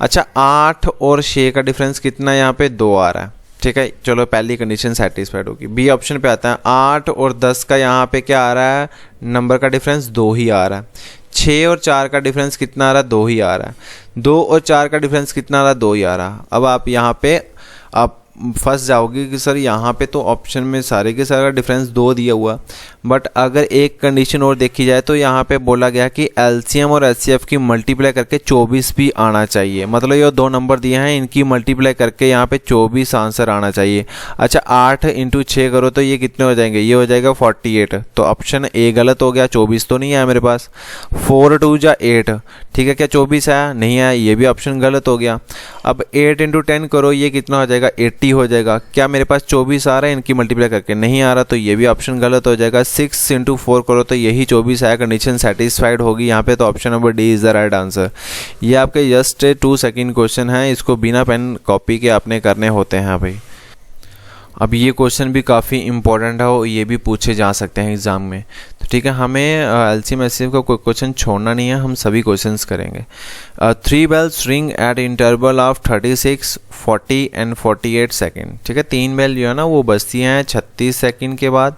अच्छा 8 और 6 का डिफरेंस कितना है, यहाँ पे 2 आ रहा है, ठीक है। चलो पहली कंडीशन सेटिस्फाइड होगी। बी ऑप्शन पे आता है 8 और 10 का यहाँ पे क्या आ रहा है, नंबर का डिफरेंस 2 ही आ रहा है। 6 और 4 का डिफरेंस कितना आ रहा है, 2 ही आ रहा है। 2 और 4 का डिफरेंस कितना आ रहा है, 2 ही आ रहा है। अब आप यहाँ पे आप फंस जाओगे कि सर यहाँ पे तो ऑप्शन में सारे के सारा डिफरेंस 2 दिया हुआ, बट अगर एक कंडीशन और देखी जाए तो यहाँ पे बोला गया कि एलसीएम और एचसीएफ की मल्टीप्लाई करके 24 भी आना चाहिए। मतलब ये दो नंबर दिए हैं, इनकी मल्टीप्लाई करके यहाँ पे 24 आंसर आना चाहिए। अच्छा 8 × 6 करो तो ये कितने हो जाएंगे, ये हो जाएगा 48। तो ऑप्शन ए गलत हो गया, 24 तो नहीं आया मेरे पास। 4 × 2 = 8, ठीक है। क्या 24 आया, नहीं आया, ये भी ऑप्शन गलत हो गया। अब 8 × 10 करो, ये कितना हो जाएगा, 80 हो जाएगा। क्या मेरे पास 24 आ रहा है, इनकी मल्टीप्लाई करके नहीं आ रहा, तो ये भी ऑप्शन गलत हो जाएगा। 6 × 4 करो तो यही 24 आया, कंडीशन सेटिस्फाइड होगी यहाँ पे। तो option number D is the right answer. ये आपके जस्ट 2 सेकंड क्वेश्चन है, इसको बिना पेन कॉपी के आपने करने होते हैं भाई। अब ये क्वेश्चन भी काफ़ी इंपॉर्टेंट है और ये भी पूछे जा सकते हैं एग्ज़ाम में, तो ठीक है। हमें एलसीएम एचसीएफ का कोई क्वेश्चन छोड़ना नहीं है, हम सभी क्वेश्चंस करेंगे। 3 bells ring at interval of 36, 40 and 48 second, ठीक है। 3 बेल जो है ना वो बजती हैं 36 सेकेंड के बाद,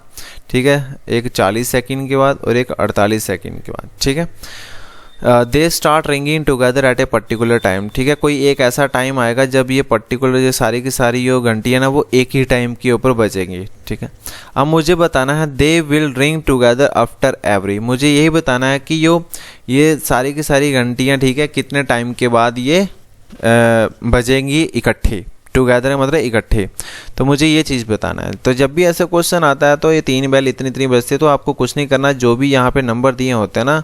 ठीक है, एक 40 सेकेंड के बाद और एक 48 सेकेंड के बाद, ठीक है। They start ringing together at a particular time, ठीक है। कोई एक ऐसा टाइम आएगा जब ये पर्टिकुलर जो सारी की सारी जो घंटी है ना वो एक ही टाइम के ऊपर बजेंगी, ठीक है। अब मुझे बताना है they will ring together after every, मुझे यही बताना है कि ये सारी की सारी घंटियाँ, ठीक है, कितने टाइम के बाद ये बजेंगी इकट्ठे। टुगेदर मतलब इकट्ठे, तो मुझे ये चीज़ बताना है। तो जब भी ऐसा क्वेश्चन आता है तो ये 3 बेल इतनी बजती है, तो आपको कुछ नहीं करना, जो भी यहाँ पे नंबर दिए होते हैं ना,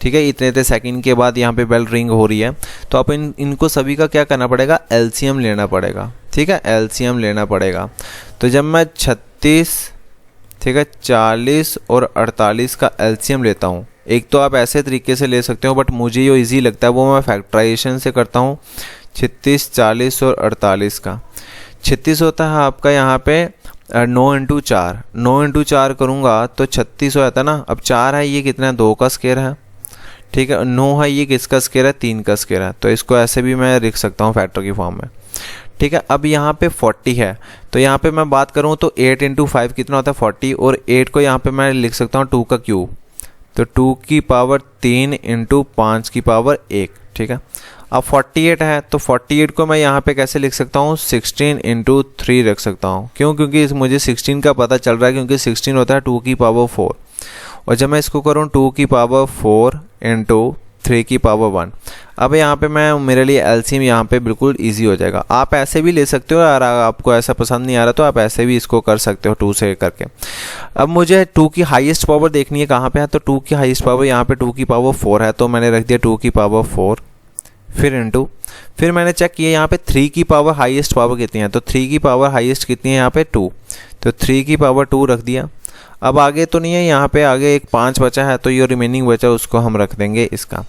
ठीक है, इतने सेकंड के बाद यहाँ पे बेल रिंग हो रही है, तो आप इनको सभी का क्या करना पड़ेगा, एलसीएम लेना पड़ेगा, ठीक है, एलसीएम लेना पड़ेगा। तो जब मैं 36, ठीक है, 40 और 48 का एलसीएम लेता हूँ, एक तो आप ऐसे तरीके से ले सकते हो, बट मुझे जो ईजी लगता है वो मैं फैक्टराइजेशन से करता हूँ। 36, 40 और 48 का 36 होता है आपका यहाँ पे 9 × 4, 9 × 4 करूँगा तो 36 हो जाता है ना। अब 4 है, ये कितना है, 2 का स्क्वायर है, ठीक है। 9 है, ये किसका स्क्वायर है, 3 का स्क्वायर है, तो इसको ऐसे भी मैं लिख सकता हूँ फैक्टर की फॉर्म में, ठीक है। अब यहाँ पे 40 है, तो यहाँ पे मैं बात करूँ तो 8 × 5 कितना होता है, 40, और 8 को यहाँ पे मैं लिख सकता हूँ 2 का क्यूब, तो 2 की पावर 3 × 5 की पावर 1, ठीक है। अब 48 है, तो 48 को मैं यहाँ पे कैसे लिख सकता हूँ, 16 × 3 रख सकता हूँ। क्यों, क्योंकि मुझे 16 का पता चल रहा है, क्योंकि 16 होता है 2 की पावर 4, और जब मैं इसको करूँ 2 की पावर 4 इंटू 3 की पावर 1, अब यहाँ पे मैं मेरे लिए एलसीएम यहाँ पे बिल्कुल इजी हो जाएगा। आप ऐसे भी ले सकते हो, अगर आपको ऐसा पसंद नहीं आ रहा तो आप ऐसे भी इसको कर सकते हो 2 से करके। अब मुझे 2 की हाईएस्ट पावर देखनी है कहाँ पे है, तो 2 की हाईएस्ट पावर यहाँ पे 2 की पावर 4 है, तो मैंने रख दिया 2 की पावर 4, फिर इंटू, फिर मैंने चेक किया यहाँ पे 3 की पावर हाईएस्ट पावर कितनी है, तो 3 की पावर हाईएस्ट कितनी है यहाँ पे 2, तो 3 की पावर 2 रख दिया। अब आगे तो नहीं है, यहाँ पे आगे एक 5 बचा है, तो ये रिमेनिंग बचा उसको हम रख देंगे इसका।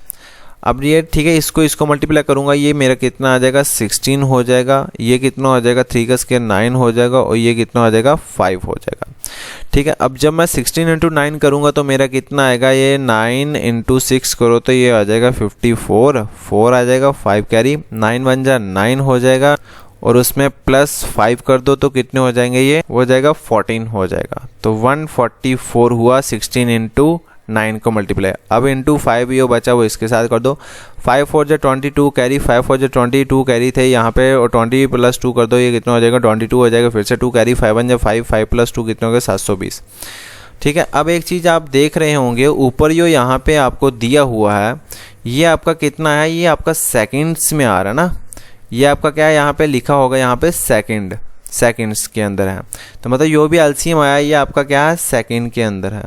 अब ये ठीक है, इसको मल्टीप्लाई करूँगा, ये मेरा कितना आ जाएगा 16 हो जाएगा, ये कितना हो जाएगा 3 का स्क्वायर 9 हो जाएगा, और ये कितना हो जाएगा 5 हो जाएगा। ठीक है, अब जब मैं 16 इंटू 9 करूँगा तो मेरा कितना आएगा, ये 9 इंटू 6 करो तो ये आ जाएगा 54, 4 आ जाएगा, 5 कैरी, 9 बन जा 9 हो जाएगा, और उसमें प्लस 5 कर दो तो कितने हो जाएंगे, ये हो जाएगा 14 हो जाएगा। तो 144 हुआ 16 इंटू 9 को मल्टीप्लाई। अब इंटू 5 ये बचा वो इसके साथ कर दो, 5 4 जा 22 कैरी, 5 4 जा 22 कैरी थे यहाँ पे, और 20 प्लस 2 कर दो, ये कितना हो जाएगा 22 हो जाएगा, फिर से 2 कैरी, 5 1 जा 5, 5 प्लस 2 कितने हो गए 720। ठीक है, अब एक चीज़ आप देख रहे होंगे ऊपर जो यहाँ पे आपको दिया हुआ है, ये आपका कितना है, ये आपका सेकेंड्स में आ रहा है ना, ये आपका क्या है यहाँ पे लिखा होगा, यहाँ पे सेकेंड्स के अंदर है, तो मतलब जो भी एलसीएम आया ये आपका क्या है सेकेंड के अंदर है।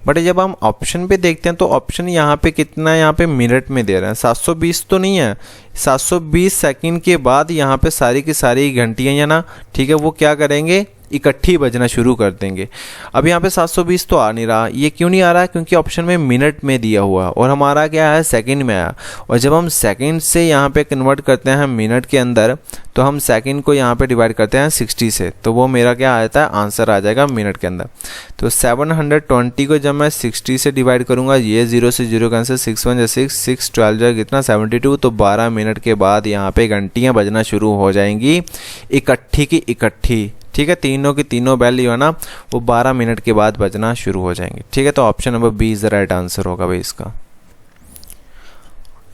बट जब हम ऑप्शन पे देखते हैं तो ऑप्शन यहाँ पे कितना है, यहाँ पे मिनट में दे रहे हैं, 720 तो नहीं है, 720 सेकंड के बाद यहाँ पे सारी की सारी घंटियाँ या ना, ठीक है, वो क्या करेंगे इकट्ठी बजना शुरू कर देंगे। अब यहाँ पे 720 तो आ नहीं रहा, ये क्यों नहीं आ रहा है, क्योंकि ऑप्शन में मिनट में दिया हुआ है और हमारा क्या है सेकंड में आया, और जब हम सेकंड से यहाँ पे कन्वर्ट करते हैं मिनट के अंदर, तो हम सेकंड को यहाँ पे डिवाइड करते हैं 60 से, तो वो मेरा क्या आ जाता है आंसर आ जाएगा मिनट के अंदर। तो 720 को जब मैं 60 से डिवाइड करूँगा, ये 0 से 0 कैंसिल, 6 1 6, 6 12 जो कितना 72, तो 12 मिनट के बाद यहाँ पे घंटियाँ बजना शुरू हो जाएंगी इकट्ठी की इकट्ठी। ठीक है, तीनों की तीनों बेल जो है ना वो 12 मिनट के बाद बजना शुरू हो जाएंगे। ठीक है, तो option number B is the right answer होगा भाई इसका।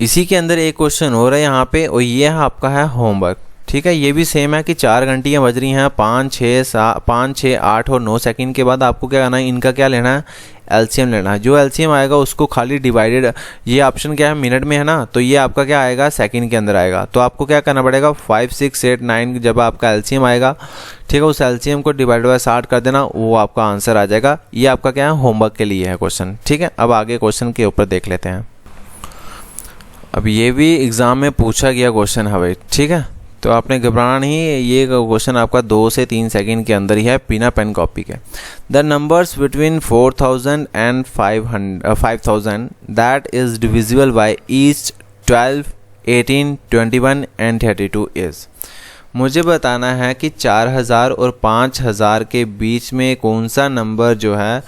इसी के अंदर एक क्वेश्चन हो रहा है यहाँ पे, और ये है आपका है होमवर्क। ठीक है, ये भी सेम है कि 4 घंटियाँ बज रही हैं, 5 6 8 और 9 सेकंड के बाद आपको क्या करना है, इनका क्या लेना है एलसीएम लेना है। जो एलसीएम आएगा उसको खाली डिवाइडेड, ये ऑप्शन क्या है मिनट में है ना, तो ये आपका क्या आएगा सेकंड के अंदर आएगा, तो आपको क्या करना पड़ेगा 5 6 8 9 जब आपका एलसीएम आएगा, ठीक है, उस एलसीएम को डिवाइड बाय 60 कर देना, वो आपका आंसर आ जाएगा। ये आपका क्या है होमवर्क के लिए है क्वेश्चन। ठीक है, अब आगे क्वेश्चन के ऊपर देख लेते हैं। अब ये भी एग्ज़ाम में पूछा गया क्वेश्चन है भाई, ठीक है, तो आपने घबराना नहीं, ये क्वेश्चन आपका 2 से 3 सेकंड के अंदर ही है, बिना पेन कॉपी के। The numbers between 4000 and 5000 that is divisible by each 12 18 21 and 32 is. मुझे बताना है कि 4000 और 5000 के बीच में कौन सा नंबर जो है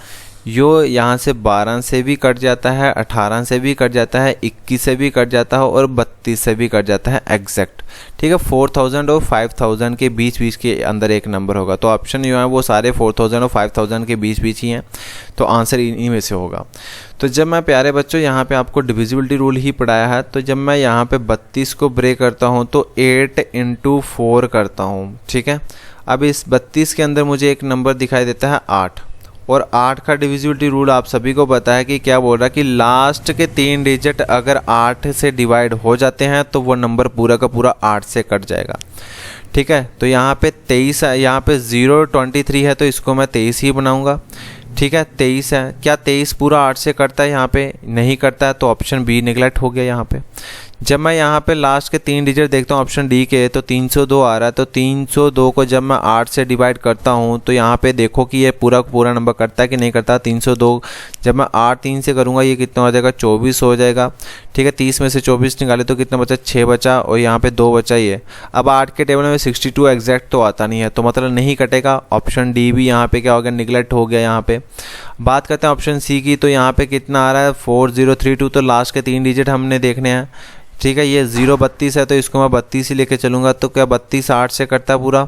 यो यहाँ से 12 से भी कट जाता है, 18 से भी कट जाता है, 21 से भी कट जाता है और 32 से भी कट जाता है एग्जैक्ट। ठीक है, 4000 और 5000 के बीच के अंदर एक नंबर होगा, तो ऑप्शन जो है वो सारे 4000 और 5000 के बीच ही हैं, तो आंसर इन्हीं में से होगा। तो जब मैं प्यारे बच्चों यहाँ पे आपको डिविजिबिलिटी रूल ही पढ़ाया है, तो जब मैं यहाँ पे 32 को ब्रेक करता हूँ तो 8 × 4 करता हूँ। ठीक है, अब इस 32 के अंदर मुझे एक नंबर दिखाई देता है 8, और 8 का डिविजिबिलिटी रूल आप सभी को पता है कि क्या बोल रहा है कि लास्ट के 3 डिजिट अगर 8 से डिवाइड हो जाते हैं तो वो नंबर पूरा का पूरा 8 से कट जाएगा। ठीक है, तो यहाँ पे 23 है, यहाँ पे 023 है, तो इसको मैं 23 ही बनाऊंगा। ठीक है, 23 है, क्या 23 पूरा 8 से कटता है, यहाँ पे नहीं करता है, तो ऑप्शन बी निगलेक्ट हो गया यहाँ पे। जब मैं यहाँ पे लास्ट के 3 डिजिट देखता हूँ ऑप्शन डी के, तो 302 आ रहा है, तो 302 को जब मैं 8 से डिवाइड करता हूँ तो यहाँ पे देखो कि ये पूरा नंबर करता है कि नहीं करता। 302 जब मैं 8 3 से करूँगा ये कितना हो जाएगा 24 हो जाएगा। ठीक है, 30 में से 24 निकाले तो कितना बचा 6 बचा, और यहाँ पे 2 बचा ये। अब 8 के टेबल में 62 एग्जैक्ट तो आता नहीं है, तो मतलब नहीं कटेगा, ऑप्शन डी भी यहाँ पे क्या हो गया निगलेक्ट हो गया। यहाँ पे बात करते हैं ऑप्शन सी की, तो यहाँ पे कितना आ रहा है 4032, तो लास्ट के 3 डिजिट हमने देखने हैं। ठीक है, ये 032 है, तो इसको मैं 32 ही लेके चलूँगा, तो क्या 32 8 से कटता है पूरा।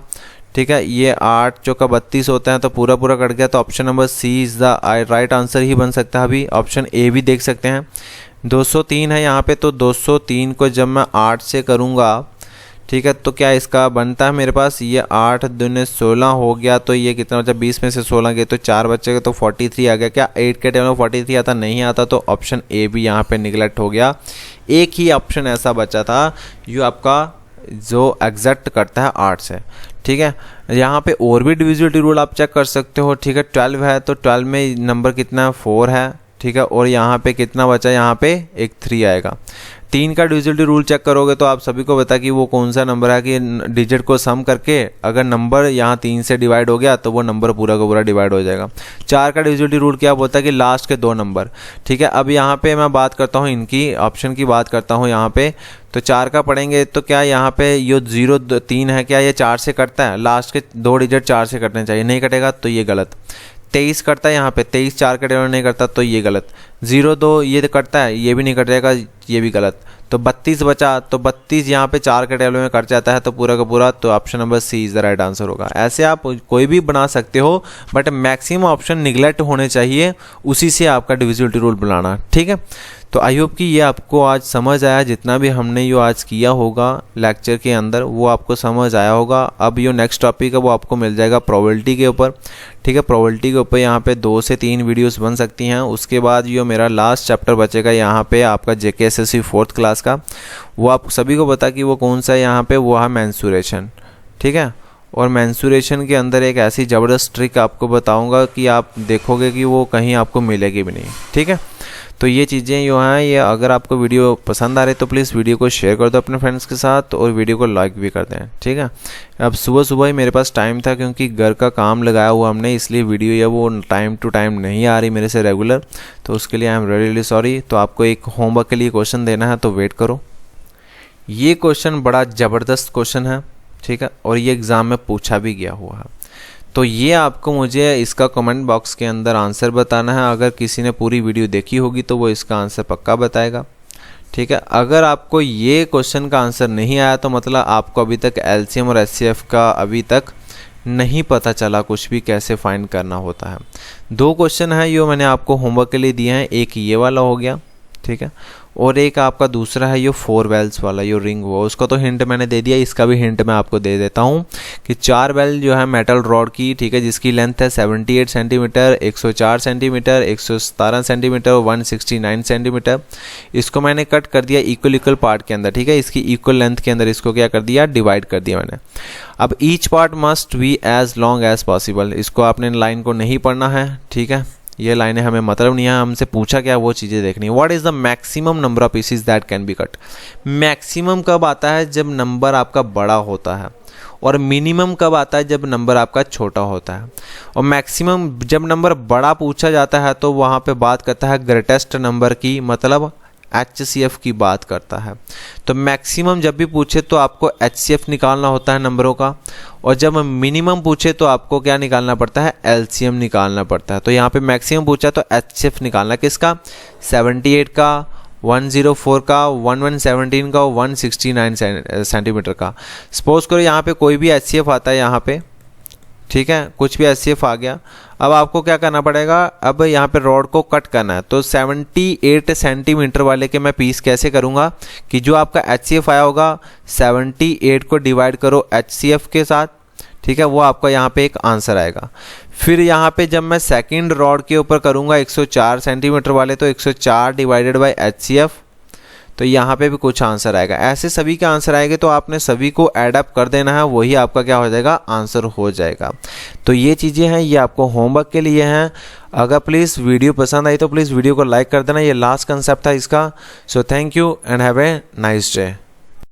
ठीक है, ये 8 चौका 32 होता है, तो पूरा कट गया, तो option number C is the right answer ही बन सकता है। अभी ऑप्शन ए भी देख सकते हैं, 203 है यहाँ पे, तो 203 को जब मैं 8 से करूँगा, ठीक है। तो क्या इसका बनता है मेरे पास ये 8 दूने 16 हो गया, तो ये कितना बचा, 20 में से 16 गए तो 4 बचेगा, तो 43 आ गया। क्या 8 के टेबल में 43 आता? नहीं आता, तो ऑप्शन ए भी यहाँ पे निगलेक्ट हो गया। एक ही ऑप्शन ऐसा बचा था जो आपका जो एग्जैक्ट करता है 8 से, ठीक है। यहाँ पे और भी डिविजिबिलिटी रूल आप चेक कर सकते हो, ठीक है। 12 है तो 12 में नंबर कितना है, 4 है, ठीक है। और यहाँ पे कितना बचा, यहाँ पे एक 3 आएगा। 3 का डिविजिबिलिटी रूल चेक करोगे तो आप सभी को पता कि वो कौन सा नंबर है कि डिजिट को सम करके अगर नंबर यहाँ 3 से डिवाइड हो गया तो वो नंबर पूरा का पूरा डिवाइड हो जाएगा। 4 का डिविजिबिलिटी रूल क्या बोलता है कि लास्ट के 2 नंबर, ठीक है। अब यहाँ पे मैं बात करता हूँ इनकी ऑप्शन की बात करता हूँ यहाँ पे, तो 4 का पढ़ेंगे तो क्या यहाँ पे ये 0 3 है, क्या ये 4 से कटता है? लास्ट के 2 डिजिट 4 से कटने चाहिए, नहीं कटेगा तो ये गलत। 23 करता है यहाँ पे, 23 4 के टेबल में नहीं करता तो ये गलत। 0 2 ये कटता है, ये भी नहीं कटेगा, ये भी गलत। तो 32 बचा, तो 32 यहाँ पे 4 के टेबल में कट जाता है तो पूरा का पूरा, तो option number C is the right answer होगा। ऐसे आप कोई भी बना सकते हो, बट मैक्सिमम ऑप्शन निगलेक्ट होने चाहिए, उसी से आपका डिविजिबिलिटी रूल बनाना, ठीक है। तो आई होप कि ये आपको आज समझ आया, जितना भी हमने ये आज किया होगा लेक्चर के अंदर वो आपको समझ आया होगा। अब ये नेक्स्ट टॉपिक है वो आपको मिल जाएगा प्रोबेबिलिटी के ऊपर, ठीक है। प्रोबेबिलिटी के ऊपर यहाँ पे 2 से 3 वीडियोस बन सकती हैं। उसके बाद ये मेरा लास्ट चैप्टर बचेगा यहाँ पे आपका जेके एसएससी 4th क्लास का, वो आप सभी को पता कि वो कौन सा है यहाँ पे, वो है मेंसुरेशन, ठीक है। और मेंसुरेशन के अंदर एक ऐसी ज़बरदस्त ट्रिक आपको बताऊँगा कि आप देखोगे कि वो कहीं आपको मिलेगी भी नहीं, ठीक है। तो ये चीज़ें जो हैं, ये अगर आपको वीडियो पसंद आ रही है तो प्लीज़ वीडियो को शेयर कर दो अपने फ्रेंड्स के साथ और वीडियो को लाइक भी कर दें, ठीक है। अब सुबह सुबह ही मेरे पास टाइम था क्योंकि घर का काम लगाया हुआ हमने, इसलिए वीडियो या वो टाइम टू टाइम नहीं आ रही मेरे से रेगुलर, तो उसके लिए आई एम रियली सॉरी। तो आपको एक होमवर्क के लिए क्वेश्चन देना है तो वेट करो। ये क्वेश्चन बड़ा ज़बरदस्त क्वेश्चन है, ठीक है, और ये एग्ज़ाम में पूछा भी गया हुआ है। तो ये आपको मुझे इसका कमेंट बॉक्स के अंदर आंसर बताना है। अगर किसी ने पूरी वीडियो देखी होगी तो वो इसका आंसर पक्का बताएगा, ठीक है। अगर आपको ये क्वेश्चन का आंसर नहीं आया तो मतलब आपको अभी तक एलसीएम और एचसीएफ का अभी तक नहीं पता चला कुछ भी कैसे फाइंड करना होता है। 2 क्वेश्चन है ये मैंने आपको होमवर्क के लिए दिए हैं, एक ये वाला हो गया, ठीक है, और एक आपका दूसरा है ये 4 वेल्स वाला, ये रिंग हुआ, उसका तो हिंट मैंने दे दिया, इसका भी हिंट मैं आपको दे देता हूँ कि 4 वेल जो है मेटल रॉड की, ठीक है, जिसकी लेंथ है 78 सेंटीमीटर, 104 सेंटीमीटर, 117 सेंटीमीटर और 169 सेंटीमीटर। इसको मैंने कट कर दिया इक्वल पार्ट के अंदर, ठीक है, इसकी इक्वल लेंथ के अंदर इसको क्या कर दिया, डिवाइड कर दिया मैंने। अब each part must be as long as possible, इसको आपने लाइन को नहीं पढ़ना है, ठीक है, ये लाइनें हमें मतलब नहीं है, हमसे पूछा क्या वो चीज़ें देखनी है। What is the maximum number of pieces that can be cut. Maximum कब आता है, जब नंबर आपका बड़ा होता है, और मिनिमम कब आता है, जब नंबर आपका छोटा होता है। और मैक्सिमम जब नंबर बड़ा पूछा जाता है तो वहाँ पे बात करता है ग्रेटेस्ट नंबर की, मतलब HCF की बात करता है। तो मैक्सिमम जब भी पूछे तो आपको HCF निकालना होता है नंबरों का, और जब मिनिमम पूछे तो आपको क्या निकालना पड़ता है, LCM निकालना पड़ता है। तो यहाँ पे मैक्सिमम पूछा तो HCF निकालना किसका, 78 का, 104 का, 1117 का, 169 सेंटीमीटर का। सपोज करो यहाँ पे कोई भी HCF आता है यहाँ पे, ठीक है, कुछ भी HCF आ गया। अब आपको क्या करना पड़ेगा, अब यहाँ पे रॉड को कट करना है, तो 78 सेंटीमीटर वाले के मैं पीस कैसे करूँगा कि जो आपका HCF आया होगा 78 को डिवाइड करो HCF के साथ, ठीक है, वो आपका यहाँ पे एक आंसर आएगा। फिर यहाँ पे जब मैं सेकंड रॉड के ऊपर करूँगा 104 सेंटीमीटर वाले, तो 104 डिवाइडेड बाई HCF, तो यहाँ पे भी कुछ आंसर आएगा। ऐसे सभी के आंसर आएंगे तो आपने सभी को ऐड अप कर देना है, वही आपका क्या हो जाएगा, आंसर हो जाएगा। तो ये चीज़ें हैं, ये आपको होमवर्क के लिए हैं। अगर प्लीज़ वीडियो पसंद आई तो प्लीज़ वीडियो को लाइक कर देना, ये लास्ट कंसेप्ट था इसका। So thank you and have a nice day.